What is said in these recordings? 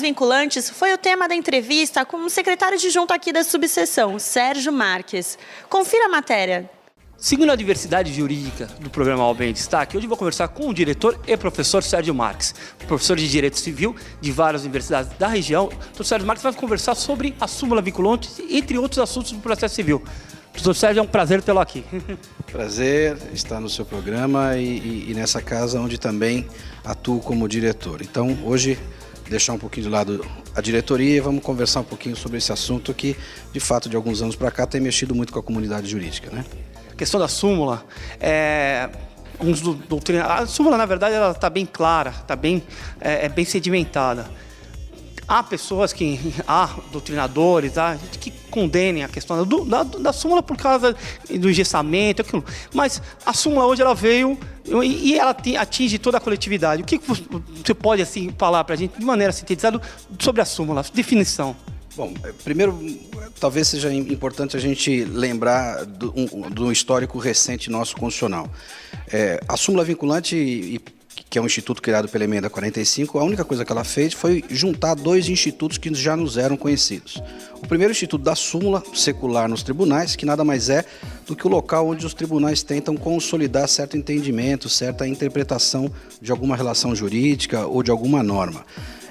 súmulas vinculantes foi o tema da entrevista com o secretário adjunto aqui da subseção, Sérgio Marques. Confira a matéria. Seguindo a diversidade jurídica do programa OAB em Destaque, hoje vou conversar com o diretor e professor Sérgio Marques, professor de Direito Civil de várias universidades da região. O doutor Sérgio Marques vai conversar sobre a súmula vinculante, entre outros assuntos do processo civil. Doutor Sérgio, é um prazer tê-lo aqui. Prazer estar no seu programa e nessa casa onde também atuo como diretor. Então, hoje, deixar um pouquinho de lado a diretoria e vamos conversar um pouquinho sobre esse assunto que, de fato, de alguns anos para cá, tem mexido muito com a comunidade jurídica, né? A questão da súmula, a súmula, na verdade, ela está bem clara, está bem, bem sedimentada. Há pessoas há doutrinadores, há gente que condenem a questão da súmula por causa do engessamento, aquilo. Mas a súmula hoje ela veio e ela atinge toda a coletividade. O que você pode assim, falar para a gente, de maneira sintetizada, sobre a súmula, definição? Bom, primeiro, talvez seja importante a gente lembrar do histórico recente nosso constitucional. A súmula vinculante, que é um instituto criado pela Emenda 45, a única coisa que ela fez foi juntar dois institutos que já nos eram conhecidos. O primeiro instituto da súmula secular nos tribunais, que nada mais é do que o local onde os tribunais tentam consolidar certo entendimento, certa interpretação de alguma relação jurídica ou de alguma norma.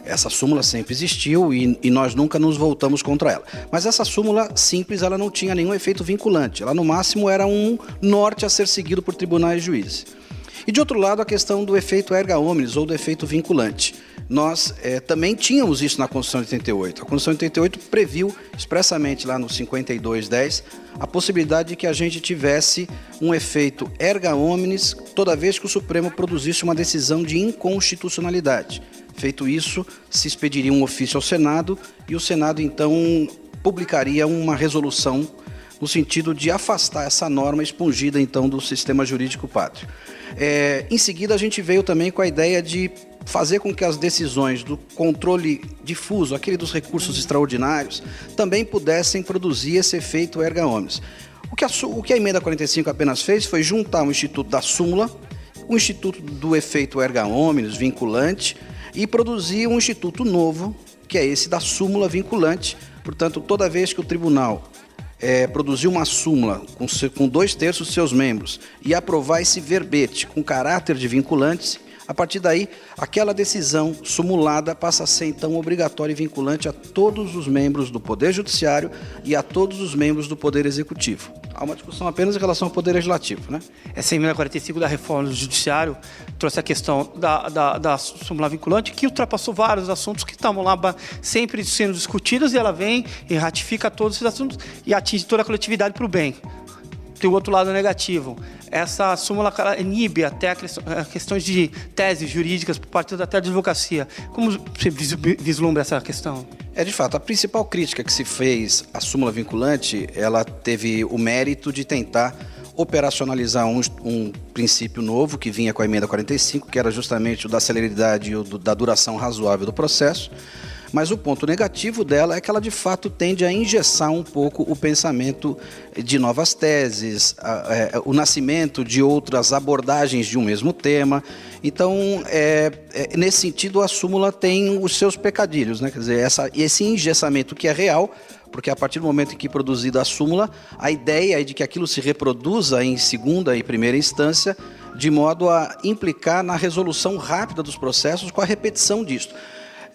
Essa súmula sempre existiu e nós nunca nos voltamos contra ela. Mas essa súmula simples, ela não tinha nenhum efeito vinculante. Ela, no máximo, era um norte a ser seguido por tribunais e juízes. E, de outro lado, a questão do efeito erga omnes, ou do efeito vinculante. Nós também tínhamos isso na Constituição de 88. A Constituição de 88 previu expressamente lá no 5210 a possibilidade de que a gente tivesse um efeito erga omnes toda vez que o Supremo produzisse uma decisão de inconstitucionalidade. Feito isso, se expediria um ofício ao Senado e o Senado, então, publicaria uma resolução no sentido de afastar essa norma expungida, então, do sistema jurídico pátrio. Em seguida, a gente veio também com a ideia de fazer com que as decisões do controle difuso, aquele dos recursos extraordinários, também pudessem produzir esse efeito erga omnes. O que a Emenda 45 apenas fez foi juntar o Instituto da Súmula, o Instituto do efeito erga omnes, vinculante, e produzir um instituto novo, que é esse da súmula vinculante. Portanto, toda vez que o tribunal produzir uma súmula com 2/3 dos seus membros e aprovar esse verbete com caráter de vinculante, a partir daí, aquela decisão sumulada passa a ser, então, obrigatória e vinculante a todos os membros do Poder Judiciário e a todos os membros do Poder Executivo. Há uma discussão apenas em relação ao Poder Legislativo, né? Essa emenda 45 da reforma do Judiciário trouxe a questão da súmula vinculante, que ultrapassou vários assuntos que estavam lá sempre sendo discutidos, e ela vem e ratifica todos esses assuntos e atinge toda a coletividade para o bem. Tem o outro lado negativo. Essa súmula inibe até questões de teses jurídicas por parte da advocacia. Como você vislumbra essa questão? De fato, a principal crítica que se fez à súmula vinculante, ela teve o mérito de tentar operacionalizar um princípio novo que vinha com a Emenda 45, que era justamente o da celeridade e o da duração razoável do processo. Mas o ponto negativo dela é que ela, de fato, tende a engessar um pouco o pensamento de novas teses, o nascimento de outras abordagens de um mesmo tema. Então, nesse sentido, a súmula tem os seus pecadilhos, né? Quer dizer, esse engessamento que é real, porque a partir do momento em que é produzida a súmula, a ideia é de que aquilo se reproduza em segunda e primeira instância, de modo a implicar na resolução rápida dos processos com a repetição disso.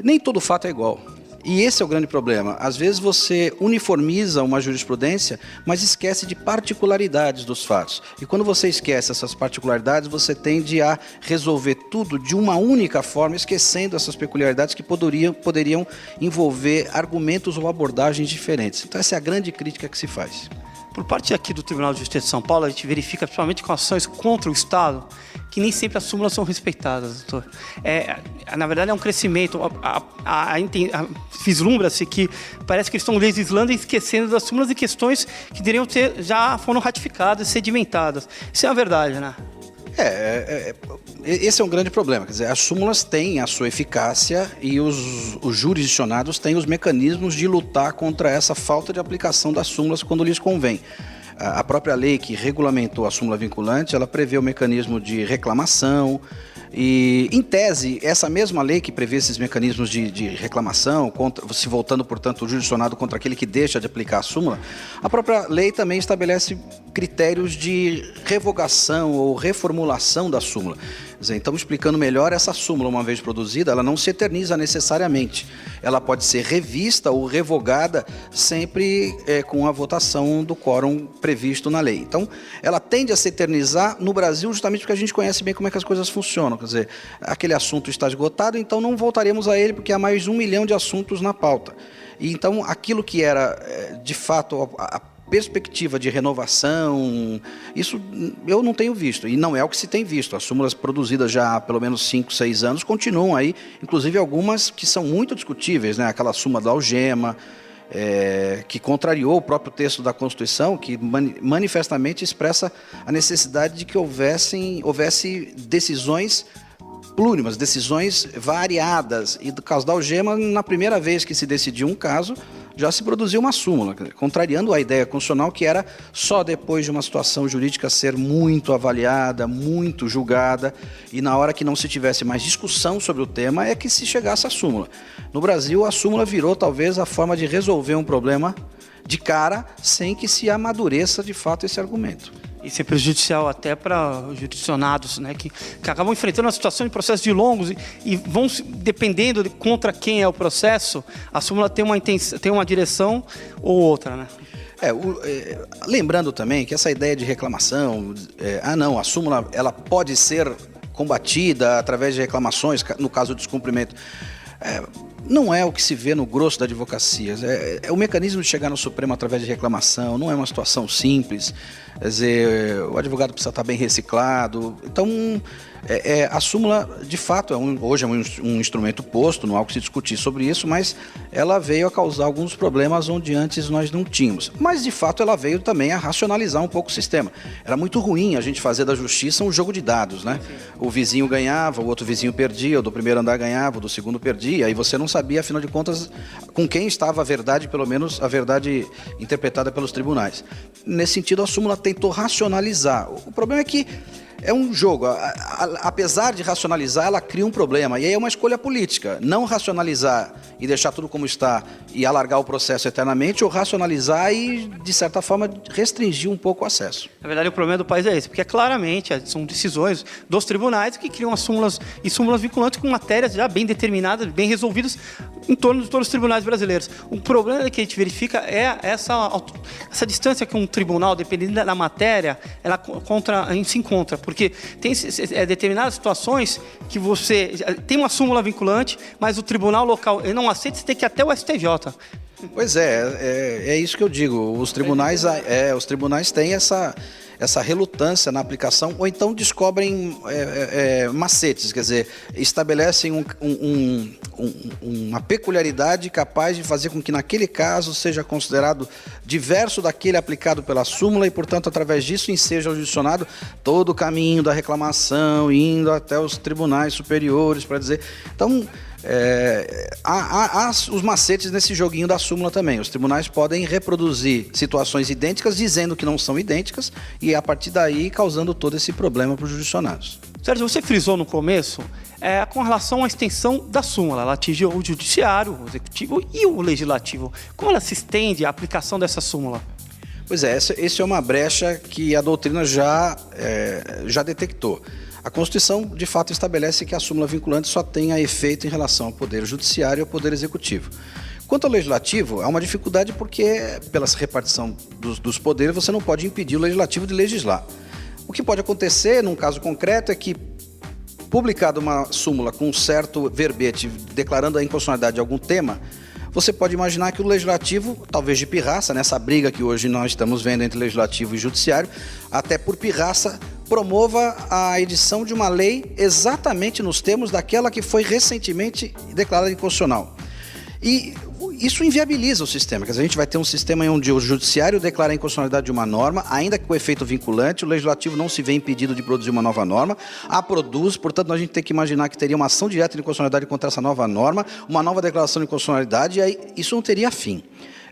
Nem todo fato é igual. E esse é o grande problema. Às vezes você uniformiza uma jurisprudência, mas esquece de particularidades dos fatos. E quando você esquece essas particularidades, você tende a resolver tudo de uma única forma, esquecendo essas peculiaridades que poderiam envolver argumentos ou abordagens diferentes. Então essa é a grande crítica que se faz. Por parte aqui do Tribunal de Justiça de São Paulo, a gente verifica, principalmente com ações contra o Estado, que nem sempre as súmulas são respeitadas, doutor. Na verdade, é um crescimento. Vislumbra-se que parece que eles estão legislando e esquecendo das súmulas e questões que já foram ratificadas, sedimentadas. Isso é a verdade, né? Esse é um grande problema. Quer dizer, as súmulas têm a sua eficácia e os jurisdicionados têm os mecanismos de lutar contra essa falta de aplicação das súmulas quando lhes convém. A própria lei que regulamentou a súmula vinculante, ela prevê o mecanismo de reclamação E, em tese, essa mesma lei que prevê esses mecanismos de reclamação, se voltando, portanto, o jurisdicionado contra aquele que deixa de aplicar a súmula, a própria lei também estabelece critérios de revogação ou reformulação da súmula. Quer dizer, então, explicando melhor, essa súmula, uma vez produzida, ela não se eterniza necessariamente. Ela pode ser revista ou revogada sempre com a votação do quórum previsto na lei. Então, ela tende a se eternizar no Brasil justamente porque a gente conhece bem como é que as coisas funcionam. Quer dizer, aquele assunto está esgotado, então não voltaremos a ele porque há mais 1 milhão de assuntos na pauta. E então, aquilo que era, de fato, a perspectiva de renovação, isso eu não tenho visto, e não é o que se tem visto. As súmulas produzidas já há pelo menos 5, 6 anos continuam aí, inclusive algumas que são muito discutíveis, né? Aquela súmula da algema, que contrariou o próprio texto da Constituição, que manifestamente expressa a necessidade de que houvesse decisões plurimas, decisões variadas. E do caso da algema, na primeira vez que se decidiu um caso, já se produziu uma súmula, contrariando a ideia constitucional que era só depois de uma situação jurídica ser muito avaliada, muito julgada, e na hora que não se tivesse mais discussão sobre o tema é que se chegasse à súmula. No Brasil, a súmula virou talvez a forma de resolver um problema de cara, sem que se amadureça de fato esse argumento. Isso é prejudicial até para os jurisdicionados, né, que acabam enfrentando uma situação de processos de longos e vão, dependendo de contra quem é o processo, a súmula tem uma direção ou outra, né? Lembrando também que essa ideia de reclamação, a súmula ela pode ser combatida através de reclamações, no caso do descumprimento, não é o que se vê no grosso da advocacia. É o mecanismo de chegar no Supremo através de reclamação, não é uma situação simples. Quer dizer, o advogado precisa estar bem reciclado. Então, a súmula, de fato, hoje é um instrumento posto, não há o que se discutir sobre isso, mas ela veio a causar alguns problemas onde antes nós não tínhamos. Mas, de fato, ela veio também a racionalizar um pouco o sistema. Era muito ruim a gente fazer da justiça um jogo de dados, né? O vizinho ganhava, o outro vizinho perdia, o do primeiro andar ganhava, o do segundo perdia, aí você não sabia, afinal de contas, com quem estava a verdade, pelo menos a verdade interpretada pelos tribunais. Nesse sentido, a súmula tentou racionalizar. O problema é que é um jogo. Apesar de racionalizar, ela cria um problema. E aí é uma escolha política. Não racionalizar e deixar tudo como está e alargar o processo eternamente, ou racionalizar e, de certa forma, restringir um pouco o acesso. Na verdade, o problema do país é esse, porque claramente são decisões dos tribunais que criam as súmulas e súmulas vinculantes com matérias já bem determinadas, bem resolvidas em torno de todos os tribunais brasileiros. O problema que a gente verifica é essa distância que um tribunal, dependendo da matéria, ela se encontra. Porque tem determinadas situações que você tem uma súmula vinculante, mas o tribunal local ele não aceita, você tem que ir até o STJ. Pois é isso que eu digo. Os tribunais têm essa relutância na aplicação, ou então descobrem macetes, quer dizer, estabelecem uma peculiaridade capaz de fazer com que naquele caso seja considerado diverso daquele aplicado pela súmula e, portanto, através disso enseja ao judicionado todo o caminho da reclamação, indo até os tribunais superiores para dizer. Então, há os macetes nesse joguinho da súmula também. Os tribunais podem reproduzir situações idênticas dizendo que não são idênticas e, a partir daí, causando todo esse problema para os judicionados. Sérgio, você frisou no começo com relação à extensão da súmula. Ela atinge o judiciário, o executivo e o legislativo. Como ela se estende a aplicação dessa súmula? Pois essa é uma brecha que a doutrina já detectou. A Constituição, de fato, estabelece que a súmula vinculante só tenha efeito em relação ao Poder Judiciário e ao Poder Executivo. Quanto ao Legislativo, há uma dificuldade porque, pela repartição dos poderes, você não pode impedir o Legislativo de legislar. O que pode acontecer, num caso concreto, é que, publicada uma súmula com um certo verbete declarando a inconstitucionalidade de algum tema, você pode imaginar que o Legislativo, talvez de pirraça, nessa briga que hoje nós estamos vendo entre Legislativo e Judiciário, até por pirraça, promova a edição de uma lei exatamente nos termos daquela que foi recentemente declarada inconstitucional. E isso inviabiliza o sistema. Quer dizer, a gente vai ter um sistema onde o Judiciário declara a inconstitucionalidade de uma norma, ainda que com efeito vinculante, o Legislativo não se vê impedido de produzir uma nova norma, a produz, portanto, a gente tem que imaginar que teria uma ação direta de inconstitucionalidade contra essa nova norma, uma nova declaração de inconstitucionalidade, e aí isso não teria fim.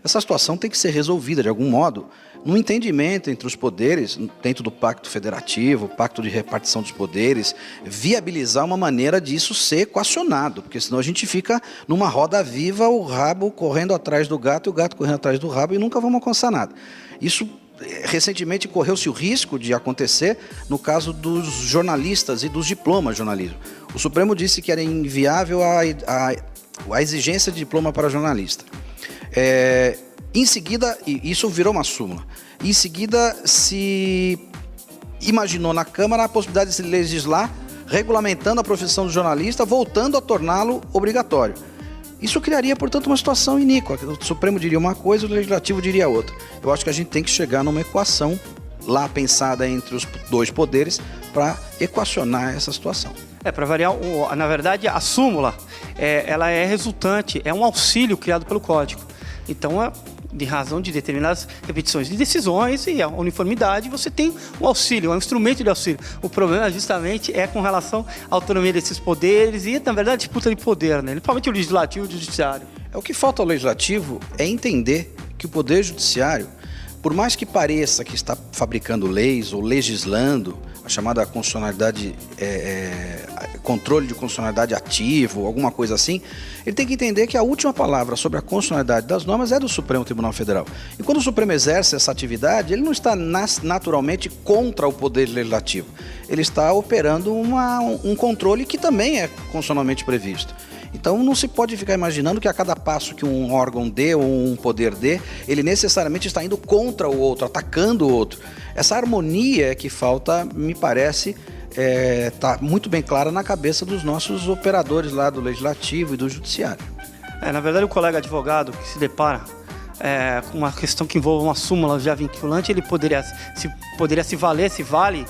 Essa situação tem que ser resolvida de algum modo no entendimento entre os poderes, dentro do Pacto Federativo, Pacto de Repartição dos Poderes, viabilizar uma maneira disso ser equacionado, porque senão a gente fica numa roda viva, o rabo correndo atrás do gato e o gato correndo atrás do rabo e nunca vamos alcançar nada. Isso, recentemente, correu-se o risco de acontecer no caso dos jornalistas e dos diplomas de jornalismo. O Supremo disse que era inviável a exigência de diploma para jornalista. Em seguida, isso virou uma súmula, em seguida se imaginou na Câmara a possibilidade de se legislar regulamentando a profissão do jornalista, voltando a torná-lo obrigatório. Isso criaria, portanto, uma situação iníqua. O Supremo diria uma coisa, o Legislativo diria outra. Eu acho que a gente tem que chegar numa equação lá pensada entre os dois poderes para equacionar essa situação. Para variar, na verdade, a súmula, ela é resultante, é um auxílio criado pelo Código. Então, de razão de determinadas repetições de decisões e a uniformidade, você tem um auxílio, um instrumento de auxílio. O problema justamente é com relação à autonomia desses poderes e, na verdade, a disputa de poder, né? Principalmente o legislativo e o judiciário. O que falta ao legislativo é entender que o poder judiciário, por mais que pareça que está fabricando leis ou legislando, a chamada constitucionalidade, controle de constitucionalidade ativo, alguma coisa assim, ele tem que entender que a última palavra sobre a constitucionalidade das normas é do Supremo Tribunal Federal. E quando o Supremo exerce essa atividade, ele não está naturalmente contra o poder legislativo. Ele está operando um controle que também é constitucionalmente previsto. Então não se pode ficar imaginando que a cada passo que um órgão dê ou um poder dê, ele necessariamente está indo contra o outro, atacando o outro. Essa harmonia que falta, me parece, está muito bem clara na cabeça dos nossos operadores lá do Legislativo e do Judiciário. Na verdade, o colega advogado que se depara com uma questão que envolve uma súmula já vinculante, ele poderia se valer, se vale,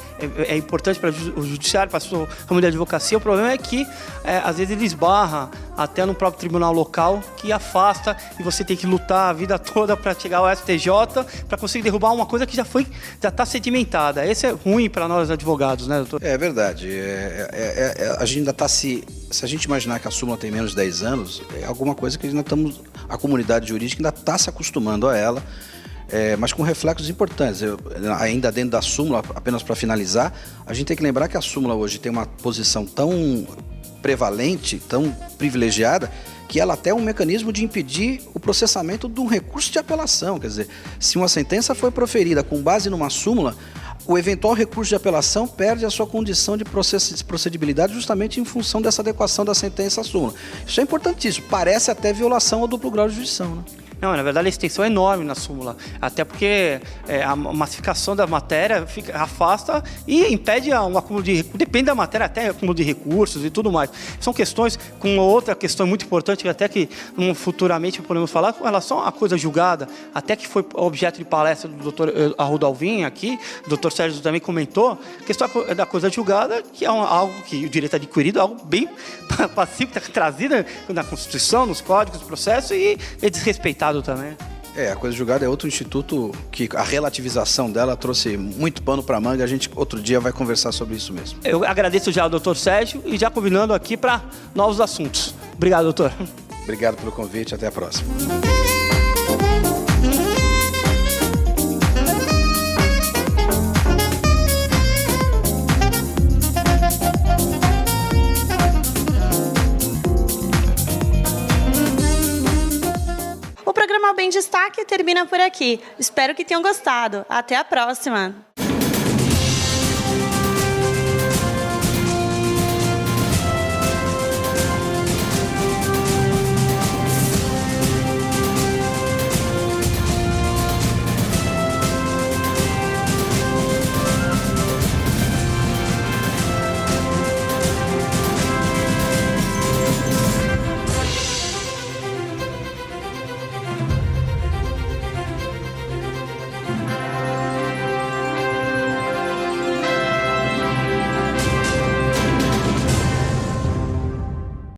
é importante para o judiciário, para a sua ramo de advocacia. O problema é que, às vezes, ele esbarra até no próprio tribunal local, que afasta, e você tem que lutar a vida toda para chegar ao STJ, para conseguir derrubar uma coisa que já está sedimentada. Esse é ruim para nós advogados, né, doutor? É verdade. A gente ainda está se a gente imaginar que a súmula tem menos de 10 anos, é alguma coisa que a comunidade jurídica ainda está se acostumando a ela, mas com reflexos importantes. Ainda dentro da súmula, apenas para finalizar, a gente tem que lembrar que a súmula hoje tem uma posição tão prevalente, tão privilegiada, que ela até é um mecanismo de impedir o processamento de um recurso de apelação. Quer dizer, se uma sentença foi proferida com base numa súmula, o eventual recurso de apelação perde a sua condição de procedibilidade justamente em função dessa adequação da sentença à súmula. Isso é importantíssimo. Parece até violação ao duplo grau de jurisdição, né? Não, na verdade a extensão é enorme na súmula, até porque a massificação da matéria afasta e impede um acúmulo de recursos, depende da matéria, até acúmulo de recursos e tudo mais. São questões, com outra questão muito importante, até que futuramente podemos falar, com relação à coisa julgada, até que foi objeto de palestra do doutor Arruda Alvim aqui, o doutor Sérgio também comentou, a questão da coisa julgada, que é algo que o direito adquirido, algo bem pacífico, está trazida na Constituição, nos códigos do processo e é desrespeitado também. A coisa julgada é outro instituto que a relativização dela trouxe muito pano para manga. A gente outro dia vai conversar sobre isso mesmo. Eu agradeço já ao doutor Sérgio e já combinando aqui para novos assuntos. Obrigado, doutor. Obrigado pelo convite. Até a próxima. O programa Bem Destaque termina por aqui. Espero que tenham gostado. Até a próxima!